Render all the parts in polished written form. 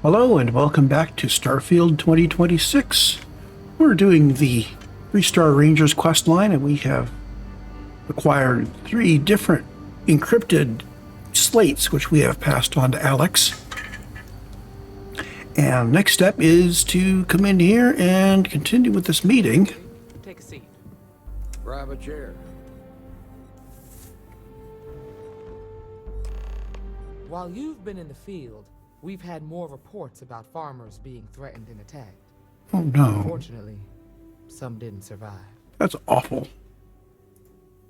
Hello and welcome back to Starfield 2026. We're doing the 3-Star Rangers quest line and we have acquired 3 different encrypted slates which we have passed on to Alex. And next step is to come in here and continue with this meeting. Take a seat. Grab a chair. While you've been in the field, we've had more reports about farmers being threatened and attacked. Oh no. Unfortunately, some didn't survive. That's awful.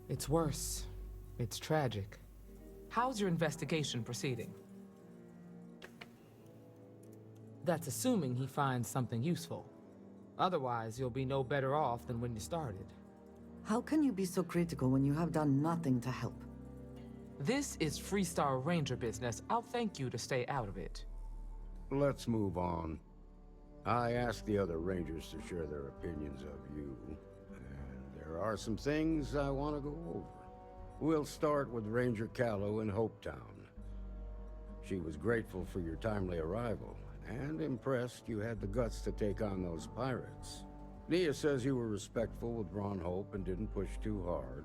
It's worse. It's tragic. How's your investigation proceeding? That's assuming he finds something useful. Otherwise, you'll be no better off than when you started. How can you be so critical when you have done nothing to help? This is 3-Star Ranger business. I'll thank you to stay out of it. Let's move on. I asked the other Rangers to share their opinions of you, and there are some things I want to go over. We'll start with Ranger Callow in Hopetown. She was grateful for your timely arrival, and impressed you had the guts to take on those pirates. Nia says you were respectful with Ron Hope and didn't push too hard.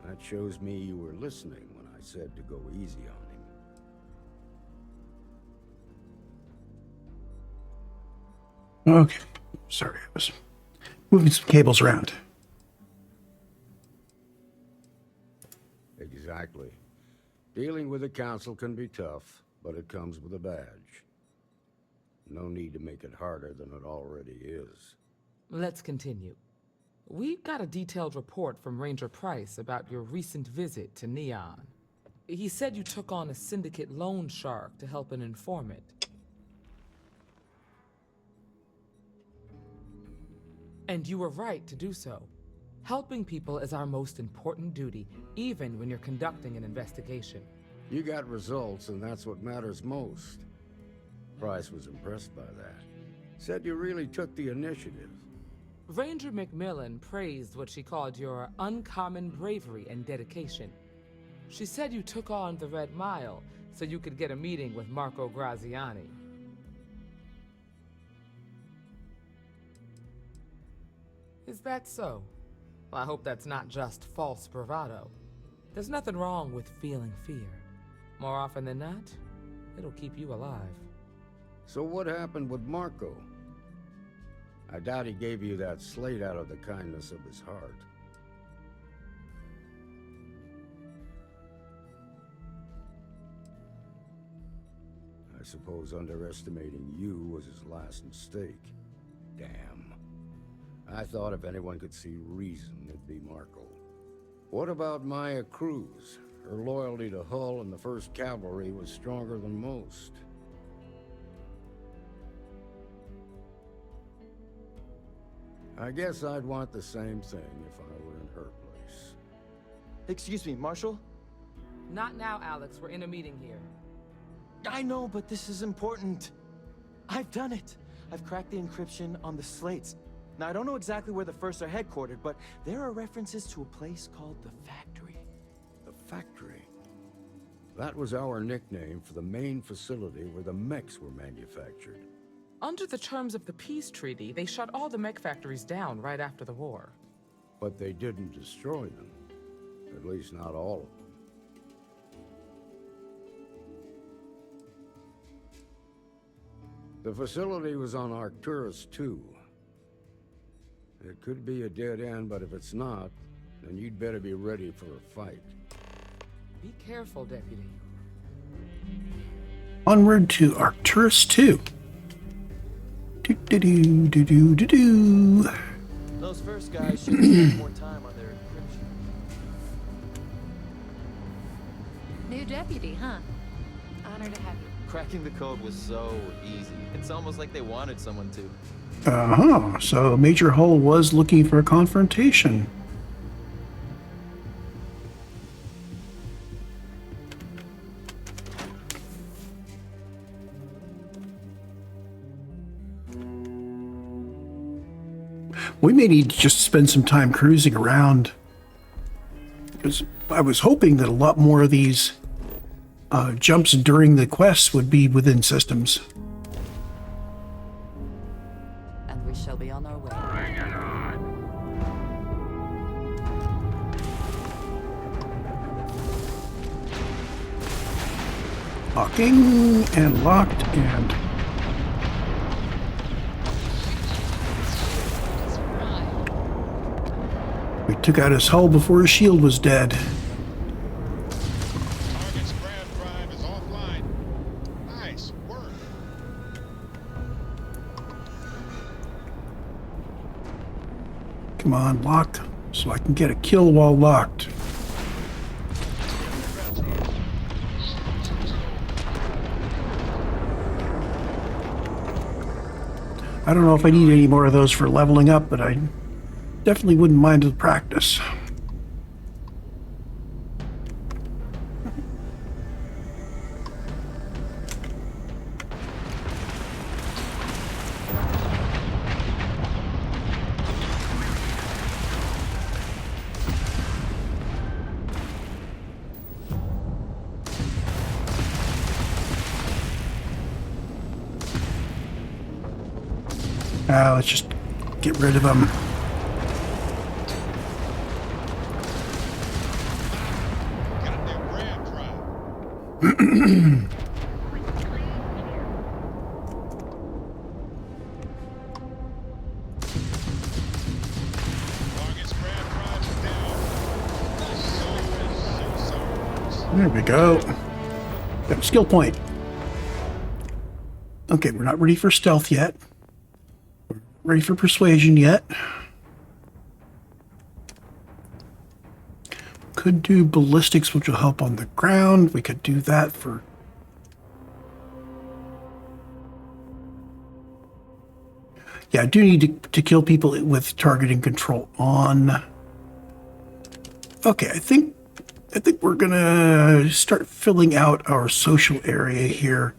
That shows me you were listening when I said to go easy on him. Okay. Sorry, I was moving some cables around. Exactly. Dealing with the council can be tough, but it comes with a badge. No need to make it harder than it already is. Let's continue. We got a detailed report from Ranger Price about your recent visit to Neon. He said you took on a syndicate loan shark to help an informant. And you were right to do so. Helping people is our most important duty, even when you're conducting an investigation. You got results, and that's what matters most. Price was impressed by that. Said you really took the initiative. Ranger McMillan praised what she called your uncommon bravery and dedication. She said you took on the Red Mile so you could get a meeting with Marco Graziani. Is that so? Well, I hope that's not just false bravado. There's nothing wrong with feeling fear. More often than not, it'll keep you alive. So what happened with Marco? I doubt he gave you that slate out of the kindness of his heart. I suppose underestimating you was his last mistake. Damn. I thought if anyone could see reason, it'd be Marco. What about Maya Cruz? Her loyalty to Hull and the 1st Cavalry was stronger than most. I guess I'd want the same thing if I were in her place. Excuse me, Marshal? Not now, Alex. We're in a meeting here. I know, but this is important. I've done it. I've cracked the encryption on the slates. Now, I don't know exactly where the First are headquartered, but there are references to a place called the Factory. The Factory? That was our nickname for the main facility where the mechs were manufactured. Under the terms of the peace treaty, they shut all the mech factories down right after the war. But they didn't destroy them. At least not all of them. The facility was on Arcturus 2. It could be a dead end, but if it's not, then you'd better be ready for a fight. Be careful, Deputy. Onward to Arcturus 2. Do-do-do-do-do-do-do. Those first guys should have spent more time on their encryption. New deputy, huh? Honored to have you. Cracking the code was so easy. It's almost like they wanted someone to. Uh-huh. So Major Hull was looking for a confrontation. We may need to just spend some time cruising around. Because I was hoping that a lot more of these jumps during the quest would be within systems. And we shall be on our way. Locking and locked and... We took out his hull before his shield was dead. Target's grav drive is offline. Nice work. Come on, lock, so I can get a kill while locked. I don't know if I need any more of those for leveling up, but I definitely wouldn't mind the practice. Let's just get rid of them. Got their grav drive. Target's grav drive is down. There we go. Got a skill point. Okay, we're not ready for stealth yet. We're ready for persuasion yet. Could do ballistics, which will help on the ground. We could do that for... Yeah, I do need to kill people with targeting control on. Okay, I think we're gonna start filling out our social area here.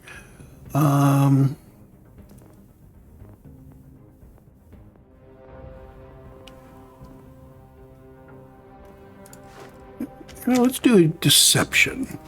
Well, let's do a deception.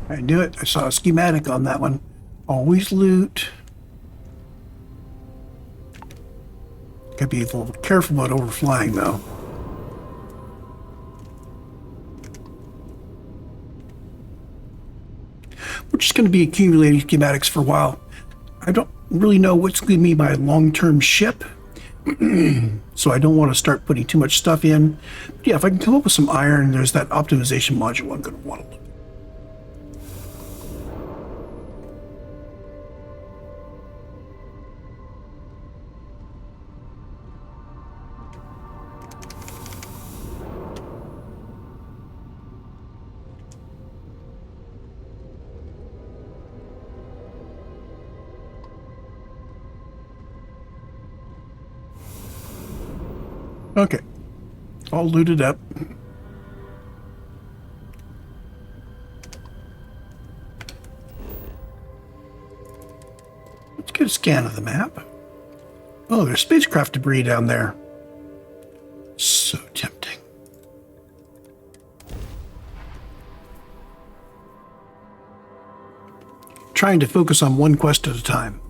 I knew it. I saw a schematic on that one. Always loot. Gotta be a little careful about overflying, though. We're just going to be accumulating schematics for a while. I don't really know what's going to be my long-term ship, so I don't want to start putting too much stuff in. But yeah, if I can come up with some iron, there's that optimization module I'm going to want to look. Okay, all looted up. Let's get a scan of the map. Oh, there's spacecraft debris down there. So tempting. Trying to focus on one quest at a time.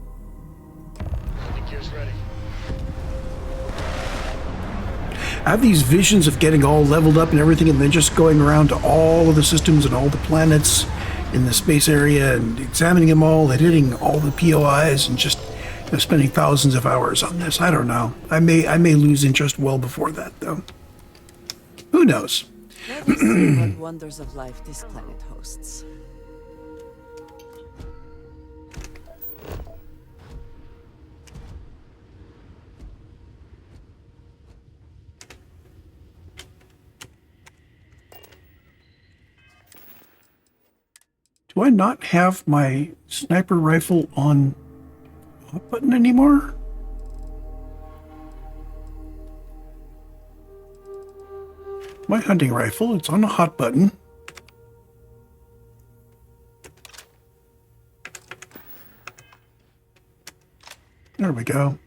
I have these visions of getting all leveled up and everything, and then just going around to all of the systems and all the planets in the space area and examining them all and hitting all the POIs and just spending thousands of hours on this. I don't know. I may lose interest well before that, though. Who knows? Let us see what wonders of life this planet hosts. Do I not have my sniper rifle on hot button anymore? My hunting rifle, it's on the hot button. There we go.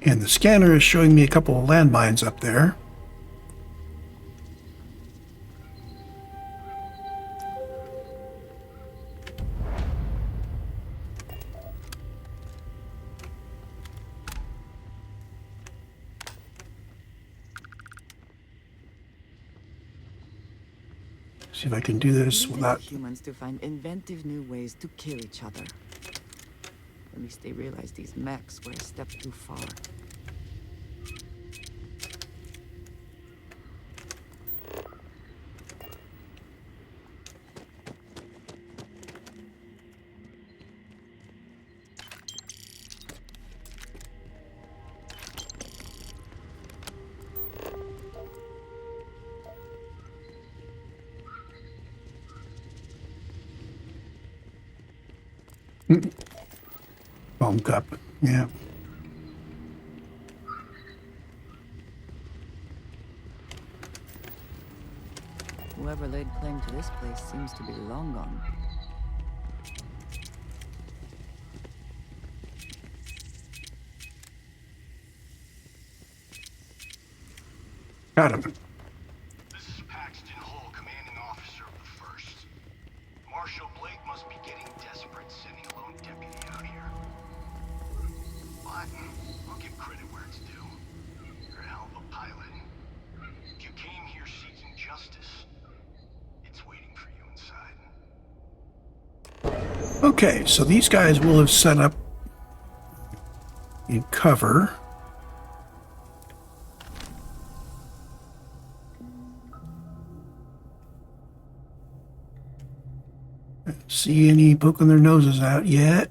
And the scanner is showing me a couple of landmines up there. See if I can do this We without... need humans to find inventive new ways to kill each other. At least they realize these mechs were a step too far. Foam cup, yeah. Whoever laid claim to this place seems to be long gone. Got him. This is Paxton Hull, commanding officer of the 1st. Marshal Blake must be getting desperate sending a lone deputy out here. But I'll give credit where it's due. You're a hell of a pilot. If you came here seeking justice, it's waiting for you inside. Okay, so these guys will have set up in cover. See any poking their noses out yet?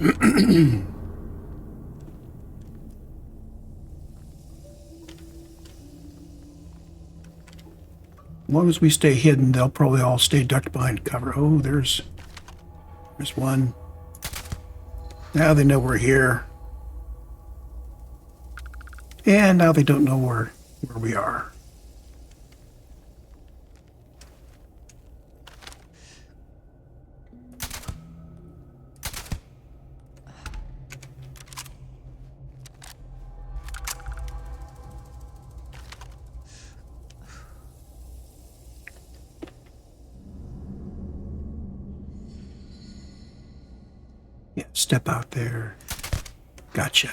As long as we stay hidden, they'll probably all stay ducked behind cover. Oh, there's one. Now they know we're here. And now they don't know where we are. Yeah, step out there. Gotcha.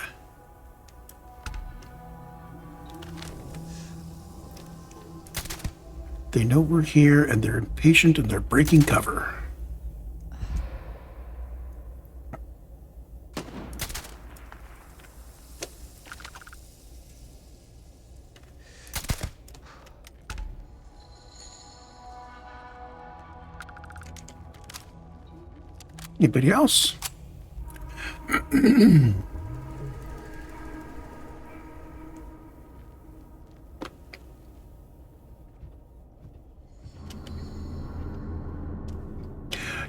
They know we're here, and they're impatient, and they're breaking cover. Anybody else?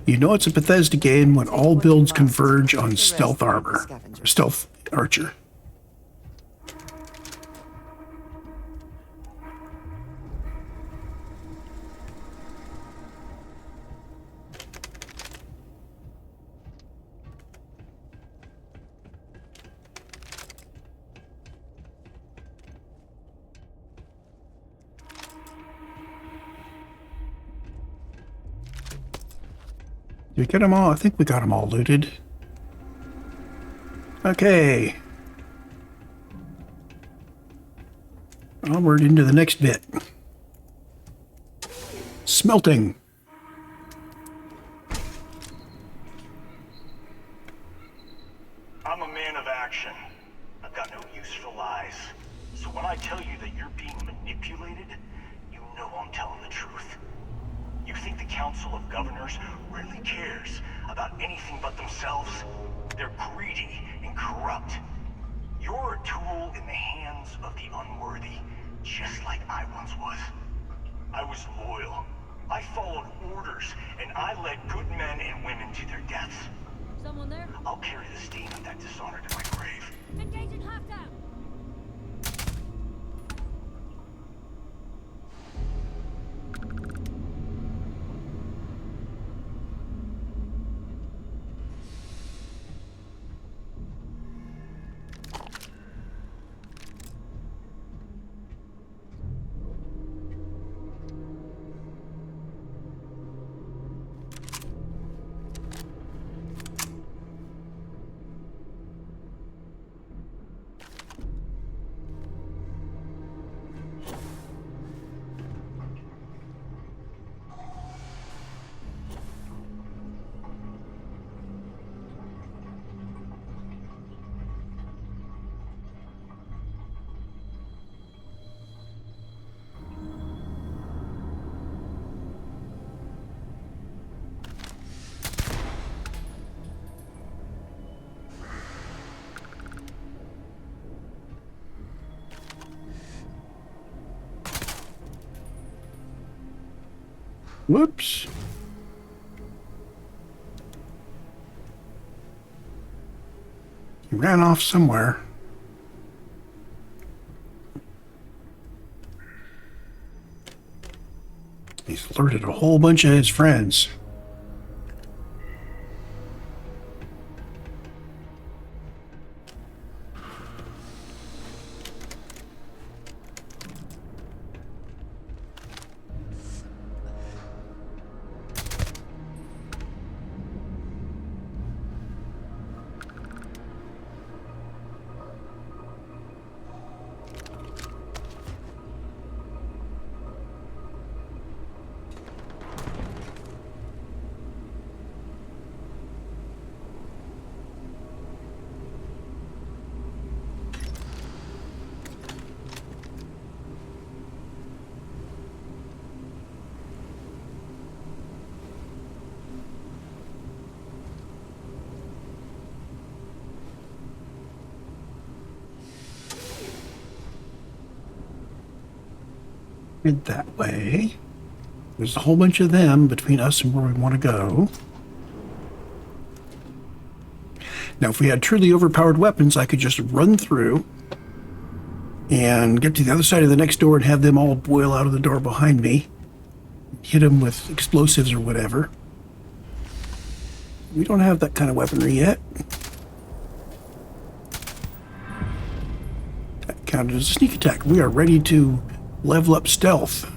You know it's a Bethesda game when all builds converge on stealth armor, or stealth archer. Did we get them all? I think we got them all looted. Okay. Onward into the next bit. Smelting. I'm a man of action. I've got no use for lies. So when I tell you that you're being manipulated, you know I'm telling the truth. You think the Council of Governors really cares about anything but themselves? They're greedy and corrupt. You're a tool in the hands of the unworthy, just like I once was. I was loyal. I followed orders, and I led good men and women to their deaths. Someone there? I'll carry the stain of that dishonor to my grave. Engaging hostile! Whoops. He ran off somewhere. He's alerted a whole bunch of his friends. That way. There's a whole bunch of them between us and where we want to go. Now, if we had truly overpowered weapons, I could just run through and get to the other side of the next door and have them all boil out of the door behind me. Hit them with explosives or whatever. We don't have that kind of weaponry yet. That counted as a sneak attack. We are ready to level up stealth.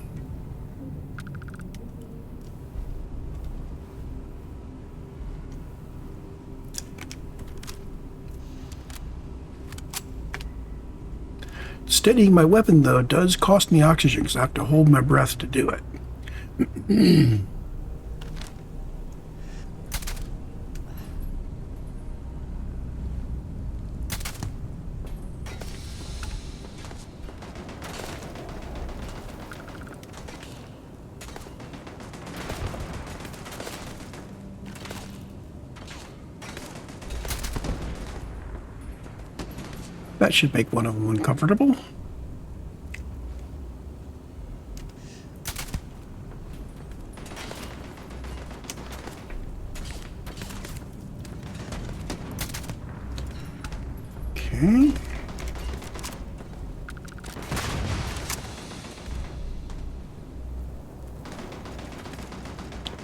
Steadying my weapon, though, does cost me oxygen because I have to hold my breath to do it. That should make one of them uncomfortable. Okay.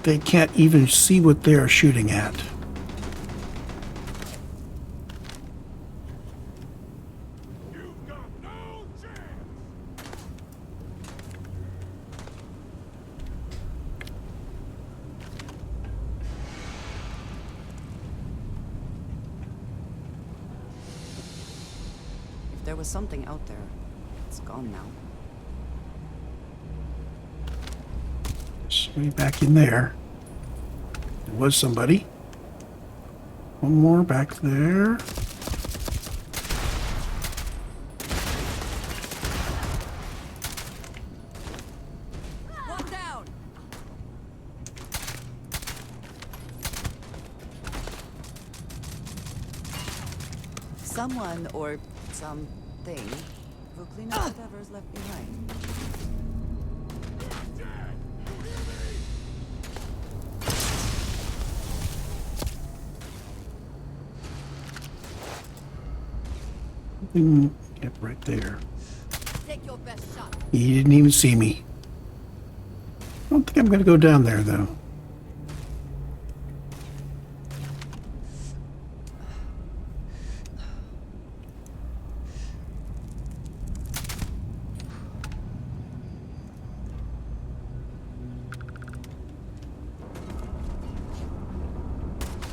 They can't even see what they're shooting at. There was something out there. It's gone now. Somebody back in there. There was somebody. One more back there. One down. Someone or something will clean up whatever's left behind. Yep, right there. Take your best shot. He didn't even see me. I don't think I'm going to go down there, though.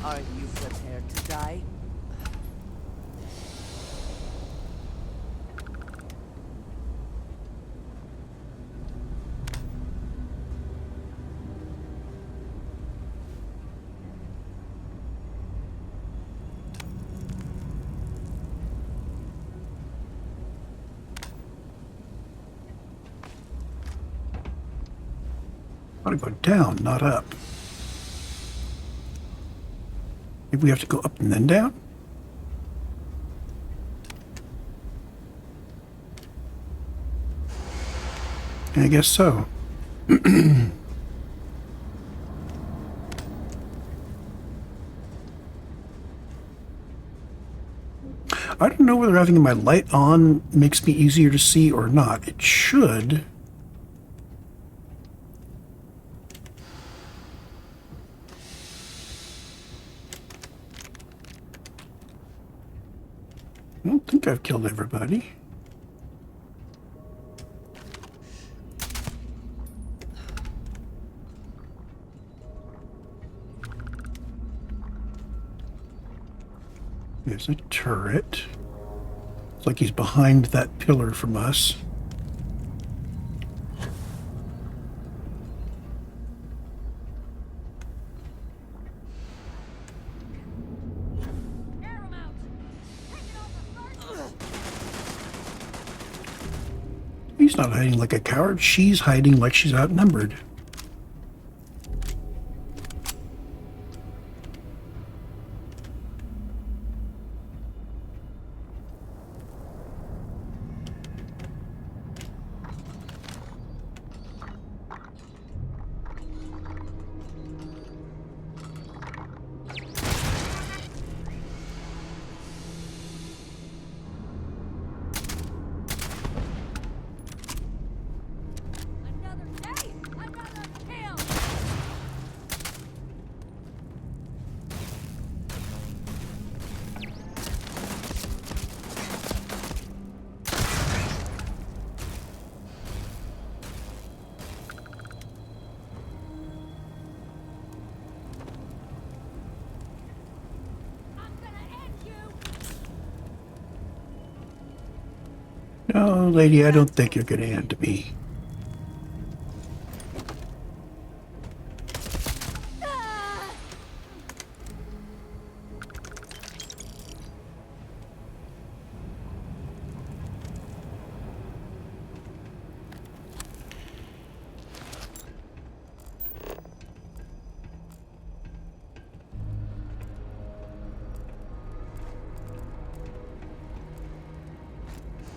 Are you prepared to die? I want to go down, not up. Maybe we have to go up and then down? I guess so. I don't know whether having my light on makes me easier to see or not. It should. I don't think I've killed everybody. There's a turret. It's like he's behind that pillar from us. He's not hiding like a coward. She's hiding like she's outnumbered. No, lady, I don't think you're going to end me.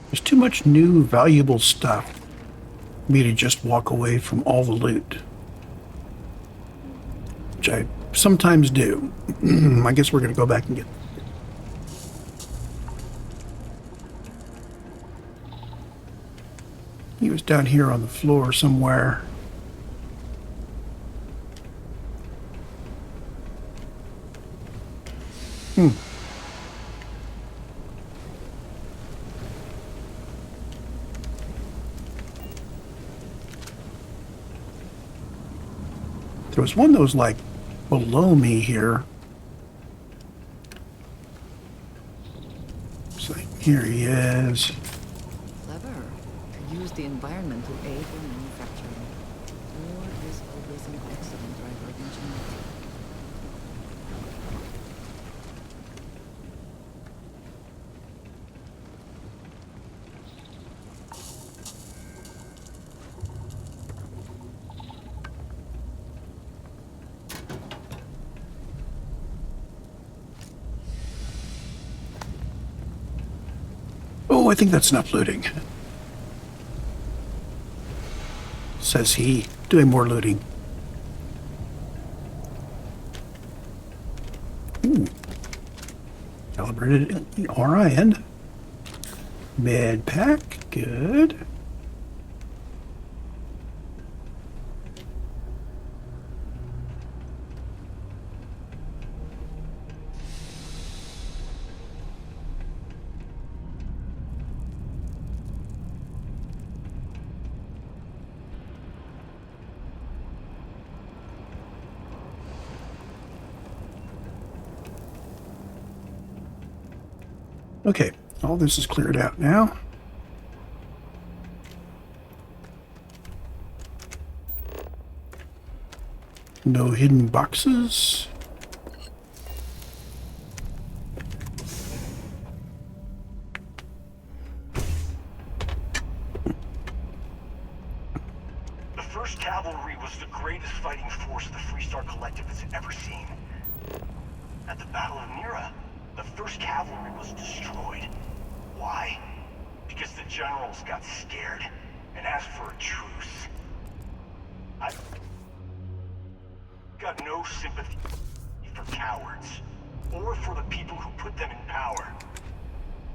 There's too much new, valuable stuff for me to just walk away from all the loot. Which I sometimes do. I guess we're going to go back and get... He was down here on the floor somewhere. There was one that was like below me here. So here he is. Clever. Use the environment to aid in manufacturing. War is always an excellent driver of engineering. Oh, I think that's enough looting. Says he, doing more looting. Ooh. Calibrated RIN. Med pack, good. Okay, all this is cleared out now. No hidden boxes. The 1st Cavalry was the greatest fighting force the Freestar Collective has ever seen. At the Battle of Mira, the 1st Cavalry was destroyed. Why? Because the generals got scared and asked for a truce. I've got no sympathy for cowards, or for the people who put them in power.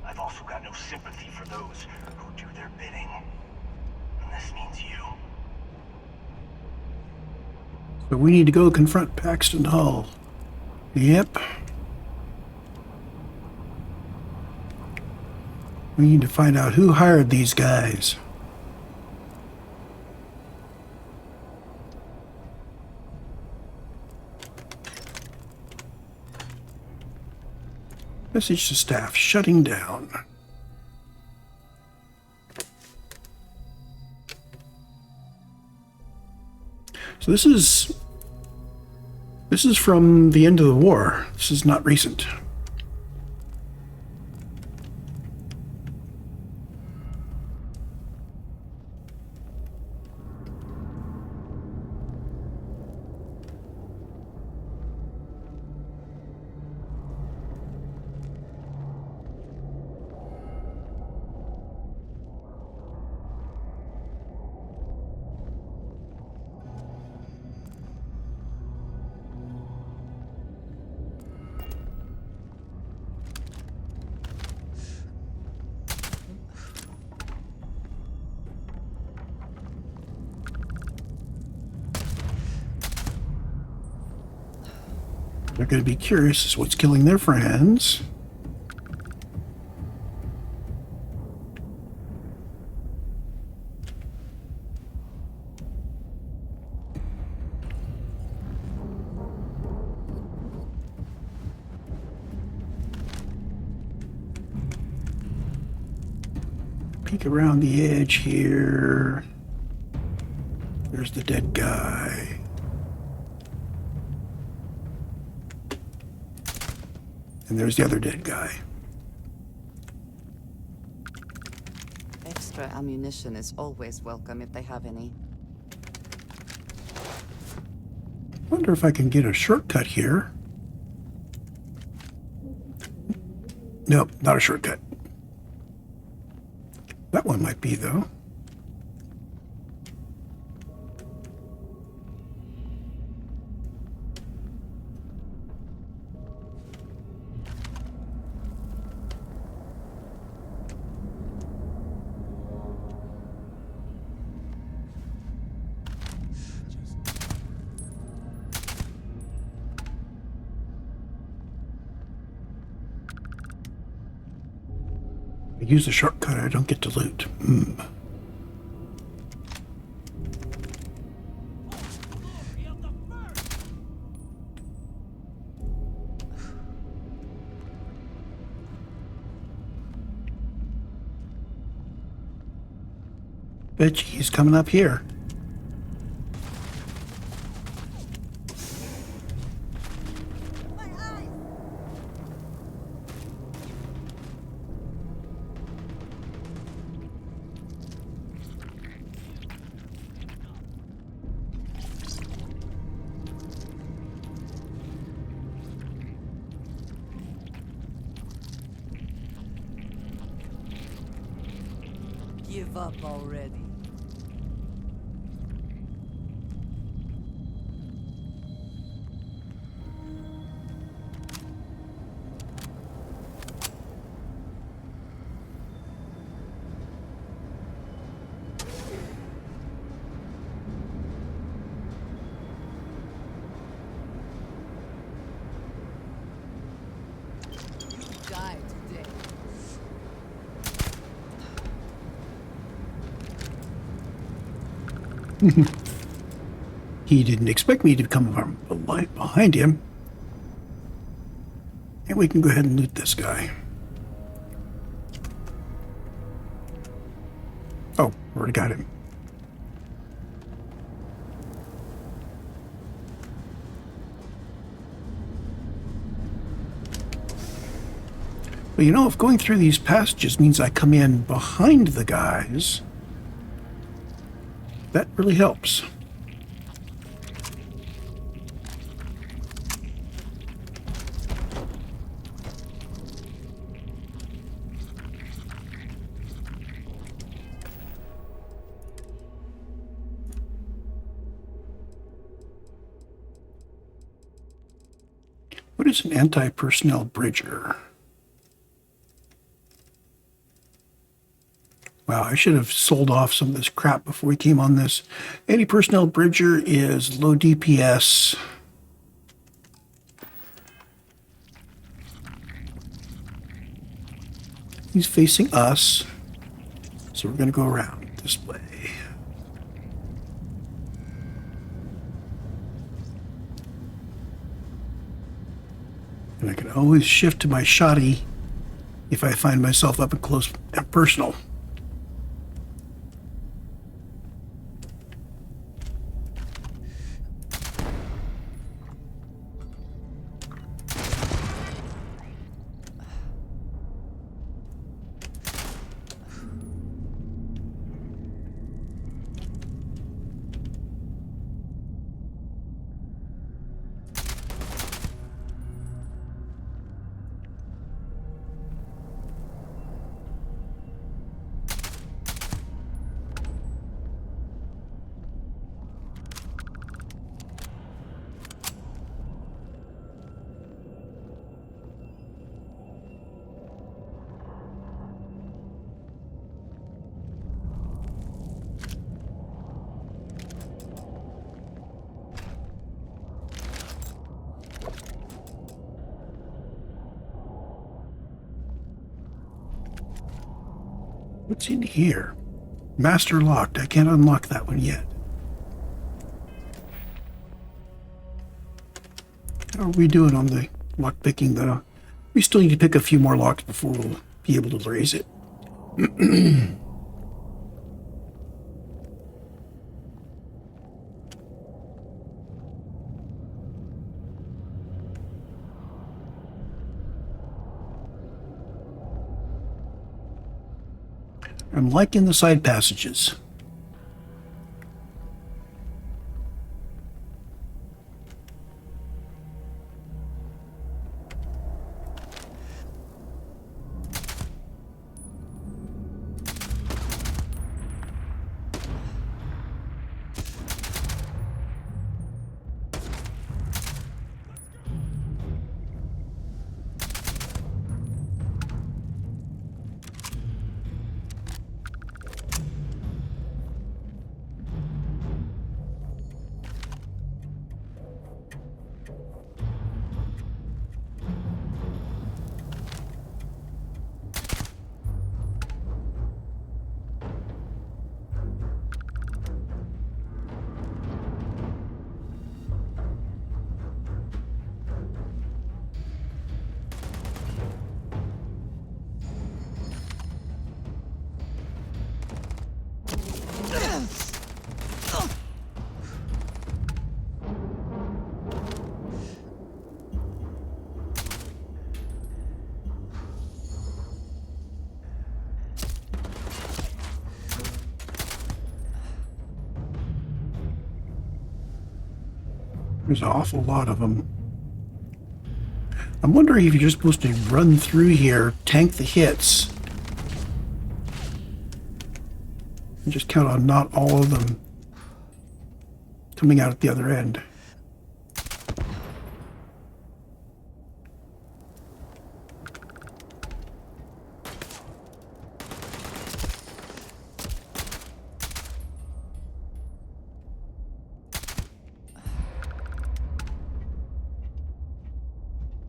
I've also got no sympathy for those who do their bidding. And this means you. So we need to go confront Paxton Hull. Yep. We need to find out who hired these guys. Message to staff, shutting down. So this is from the end of the war. This is not recent. They're going to be curious as to what's killing their friends. Peek around the edge here. There's the dead guy. And there's the other dead guy. Extra ammunition is always welcome if they have any. Wonder if I can get a shortcut here. Nope, not a shortcut. That one might be, though. I use the shortcut, I don't get to loot. Bet he's coming up here. give up already? Die today. He didn't expect me to come from behind him. And we can go ahead and loot this guy. Oh, already got him. But you know, if going through these passages means I come in behind the guys, that really helps. What is an anti-personnel bridger? Wow, I should have sold off some of this crap before we came on this. Anti-personnel bridger is low DPS. He's facing us, so we're going to go around this way. And I can always shift to my shoddy if I find myself up and close and personal. What's in here? Master locked. I can't unlock that one yet. How are we doing on the lock picking though? We still need to pick a few more locks before we'll be able to raise it. I'm liking the side passages. There's an awful lot of them. I'm wondering if you're just supposed to run through here, tank the hits, And just count on not all of them coming out at the other end.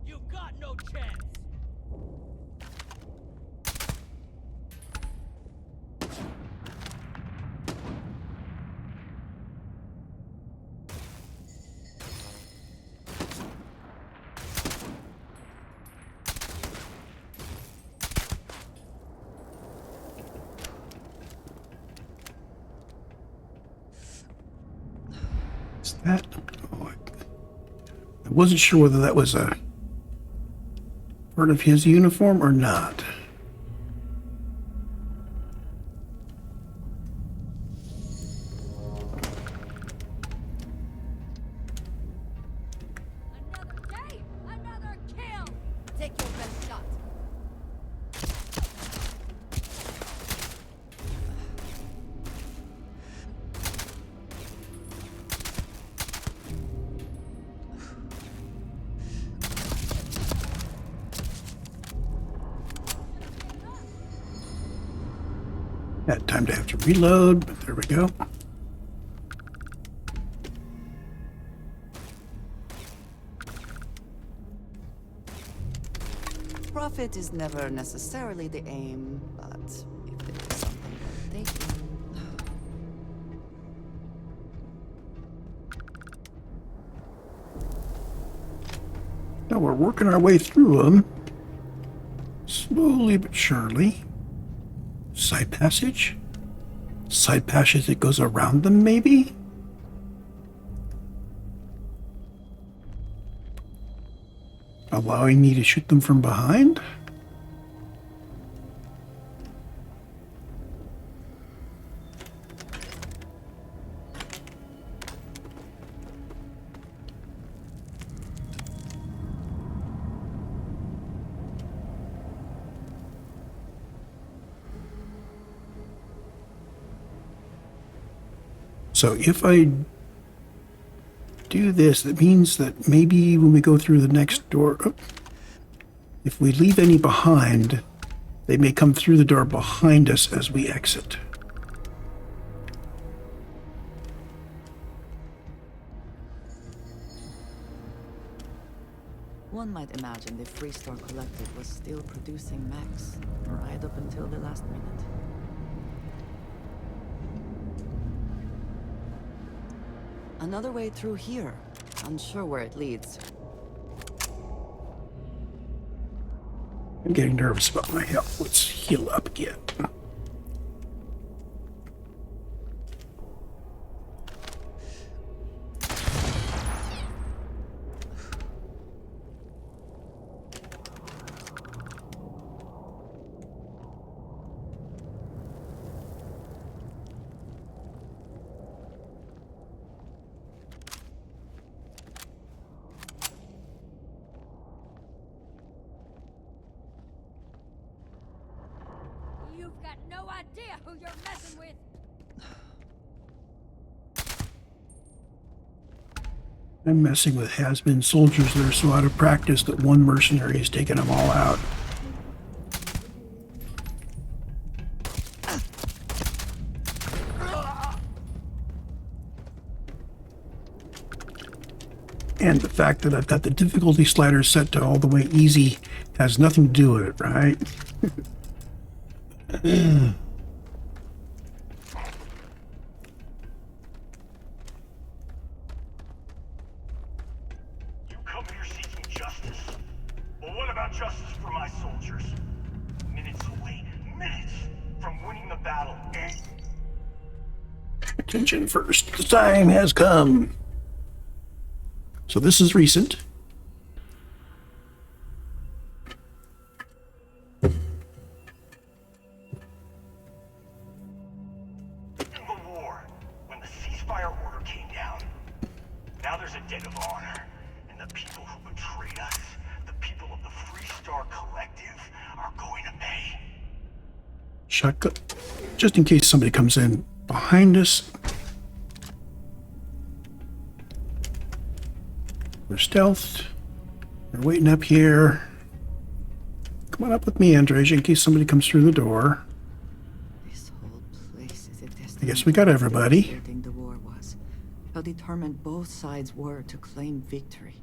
You've got no chance. Is that? Oh, I wasn't sure whether that was a part of his uniform or not. Another day, another kill. Take your best shot. Had time to have to reload, but there we go. Profit is never necessarily the aim, but if it is something worth taking. Now we're working our way through them. Slowly but surely. Side passage? Side passage that goes around them, maybe? Allowing me to shoot them from behind? So if I do this, that means that maybe when we go through the next door, if we leave any behind, they may come through the door behind us as we exit. One might imagine the Freestar Collective was still producing mechs right up until the last minute. Another way through here. Unsure where it leads. I'm getting nervous about my health. Let's heal up again. You've got no idea who you're messing with. I'm messing with has-been soldiers that are so out of practice that one mercenary has taken them all out. And the fact that I've got the difficulty slider set to all the way easy has nothing to do with it, right? You come here seeking justice. Well, what about justice for my soldiers? Minutes away, minutes from winning the battle. Attention first. The time has come. So this is recent. The war, when the ceasefire order came down. Now there's a debt of honor, and the people who betrayed us, the people of the Freestar Collective, are going to pay. just in case somebody comes in behind us. We're stealthed. We're waiting up here. Come on up with me, Andreja, in case somebody comes through the door. This whole place is a testament. I guess we got everybody. How devastating the war was. How determined both sides were to claim victory.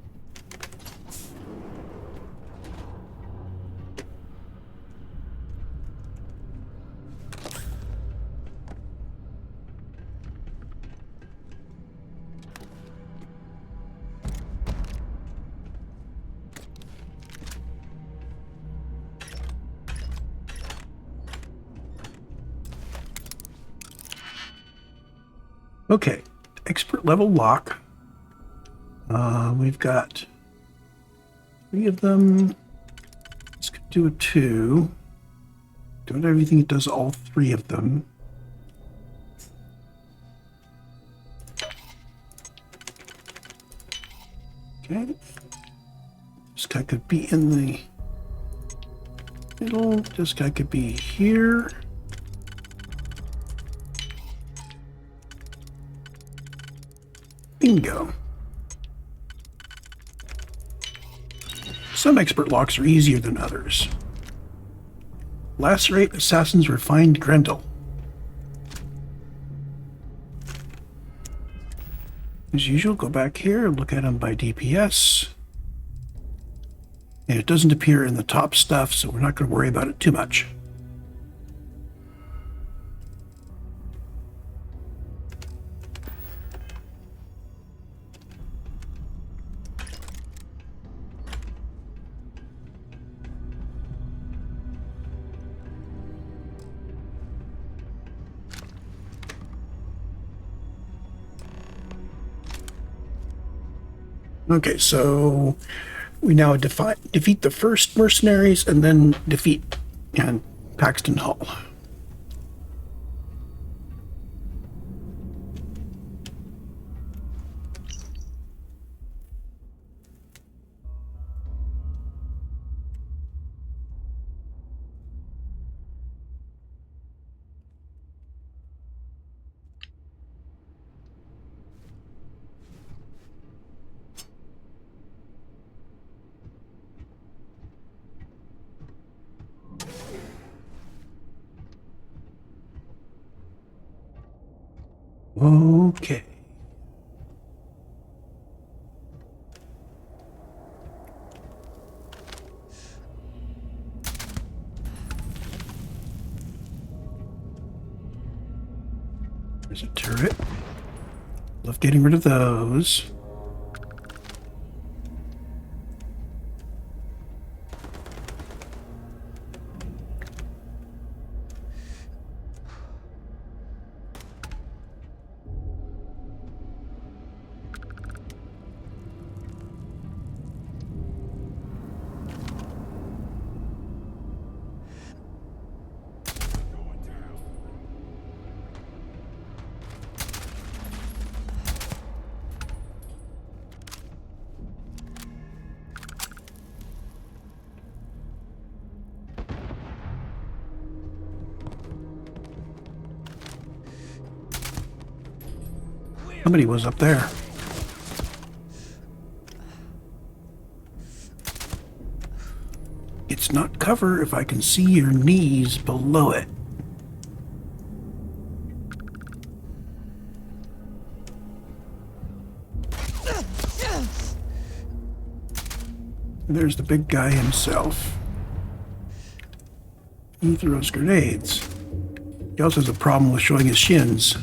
Okay, expert level lock. We've got 3 of them. Let's do a 2. Doing everything it does all 3 of them. Okay. This guy could be in the middle. This guy could be here. Bingo. Some expert locks are easier than others. Lacerate Assassin's Refined Grendel. As usual, go back here, look at them by DPS. And it doesn't appear in the top stuff, so we're not going to worry about it too much. Okay, so we now defeat the first mercenaries and then defeat Paxton Hull. Okay. There's a turret. Love getting rid of those. Somebody was up there. It's not cover if I can see your knees below it. There's the big guy himself. He throws grenades. He also has a problem with showing his shins.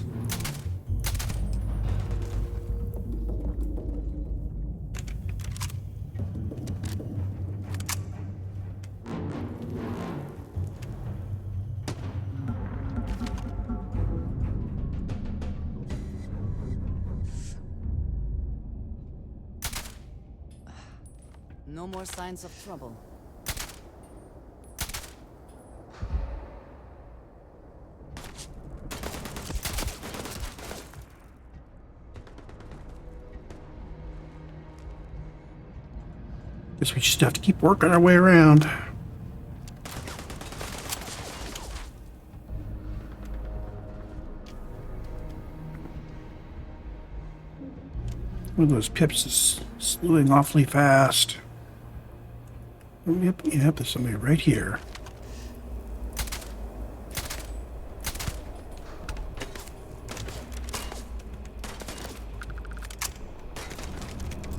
No more signs of trouble. Guess we just have to keep working our way around. One of those pips is slewing awfully fast. Yep, there's somebody right here.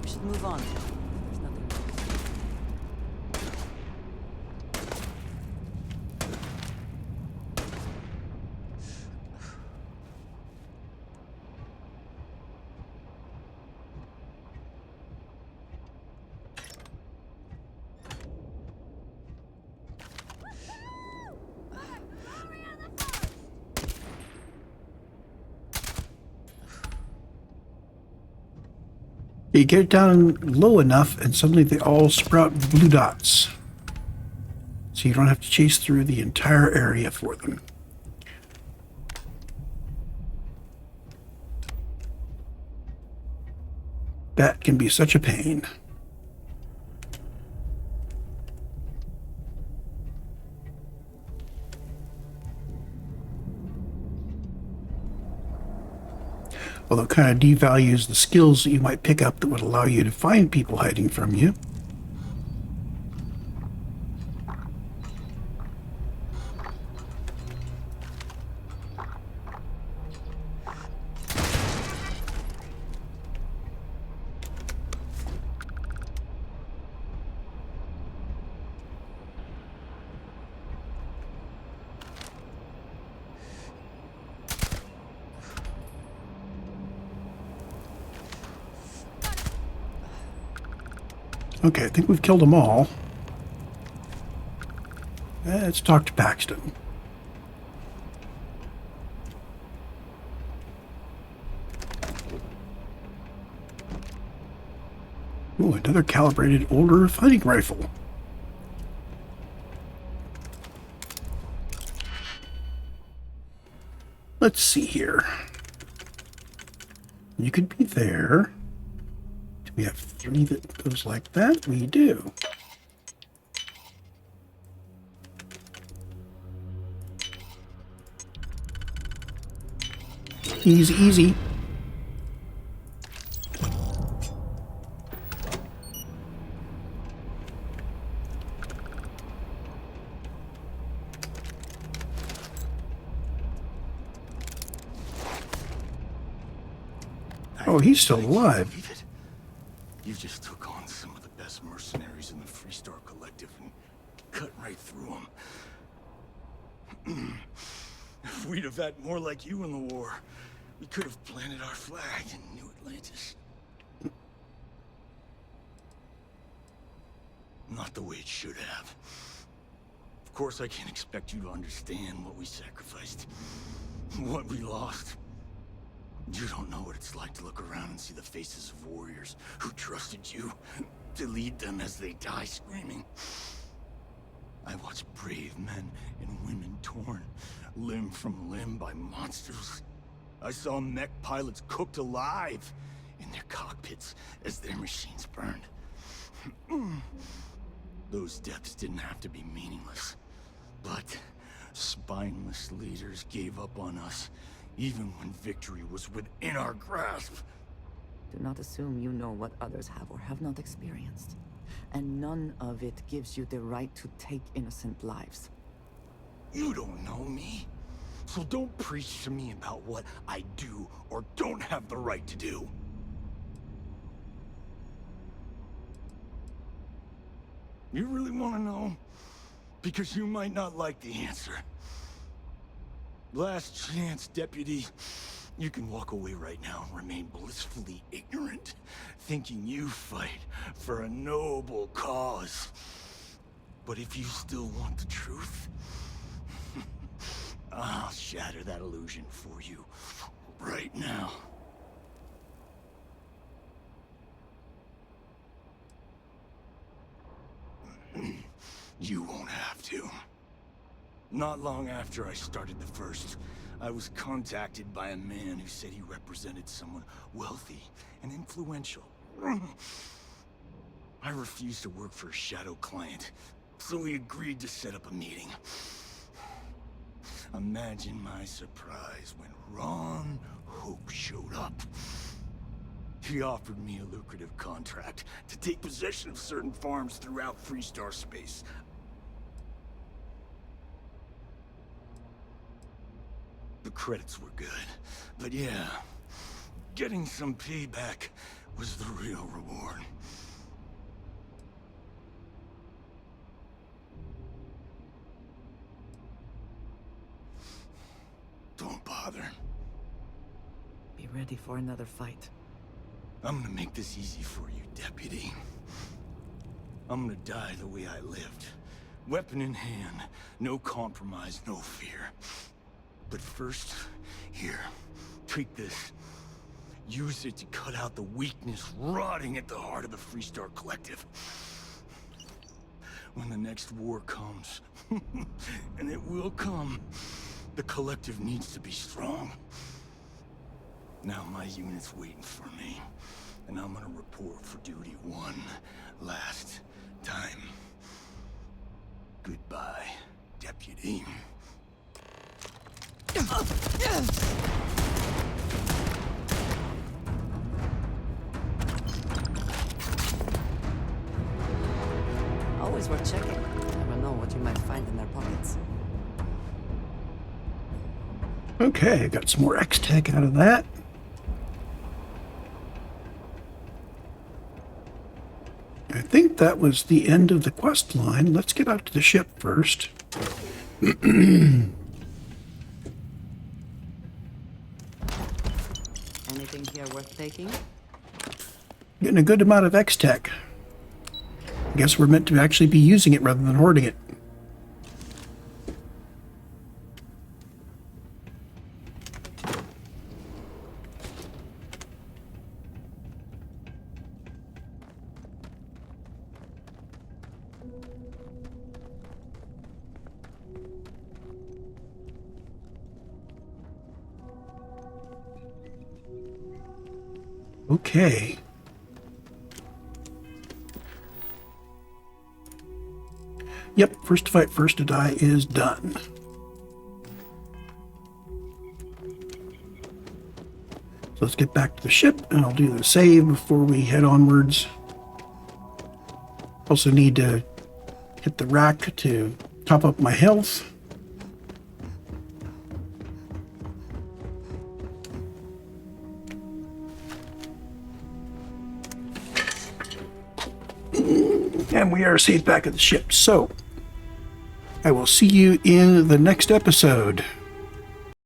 We should move on. There's nothing. You get it down low enough and suddenly they all sprout blue dots. So you don't have to chase through the entire area for them. That can be such a pain. Although it kind of devalues the skills that you might pick up that would allow you to find people hiding from you. Okay, I think we've killed them all. Let's talk to Paxton. Ooh, another calibrated older fighting rifle. Let's see here. You could be there. Do we have 3 that goes like that? We do. Easy, easy. Oh, he's still alive. Believe it? You just took on some of the best mercenaries in the Freestar Collective and cut right through them. If we'd have had more like you in the war, we could have planted our flag in New Atlantis. Not the way it should have. Of course, I can't expect you to understand what we sacrificed, what we lost. You don't know what it's like to look around and see the faces of warriors who trusted you to lead them as they die screaming. I watched brave men and women torn limb from limb by monsters. I saw mech pilots cooked alive in their cockpits as their machines burned. Those deaths didn't have to be meaningless, but spineless leaders gave up on us even when victory was within our grasp. Do not assume you know what others have or have not experienced. And none of it gives you the right to take innocent lives. You don't know me, so don't preach to me about what I do or don't have the right to do. You really want to know? Because you might not like the answer. Last chance, Deputy. You can walk away right now and remain blissfully ignorant, thinking you fight for a noble cause. But if you still want the truth, I'll shatter that illusion for you right now. You won't have to. Not long after I started the First, I was contacted by a man who said he represented someone wealthy and influential. I refused to work for a shadow client, so he agreed to set up a meeting. Imagine my surprise when Ron Hope showed up. He offered me a lucrative contract to take possession of certain farms throughout Freestar space. The credits were good, but yeah, getting some payback was the real reward. Don't bother. Be ready for another fight. I'm gonna make this easy for you, Deputy. I'm gonna die the way I lived. Weapon in hand, no compromise, no fear. But first, here, take this. Use it to cut out the weakness rotting at the heart of the Freestar Collective. When the next war comes, and it will come, the Collective needs to be strong. Now my unit's waiting for me, and I'm gonna report for duty one last time. Goodbye, Deputy. Always worth checking. Never know what you might find in their pockets. Okay, got some more X-Tech out of that. I think that was the end of the quest line. Let's get out to the ship first. Anything here worth taking? Getting a good amount of X-Tech. I guess we're meant to actually be using it rather than hoarding it. Okay. Yep, first to fight, first to die is done. So let's get back to the ship, and I'll do the save before we head onwards. Also need to hit the rack to top up my health. And we are safe back at the ship. So I will see you in the next episode.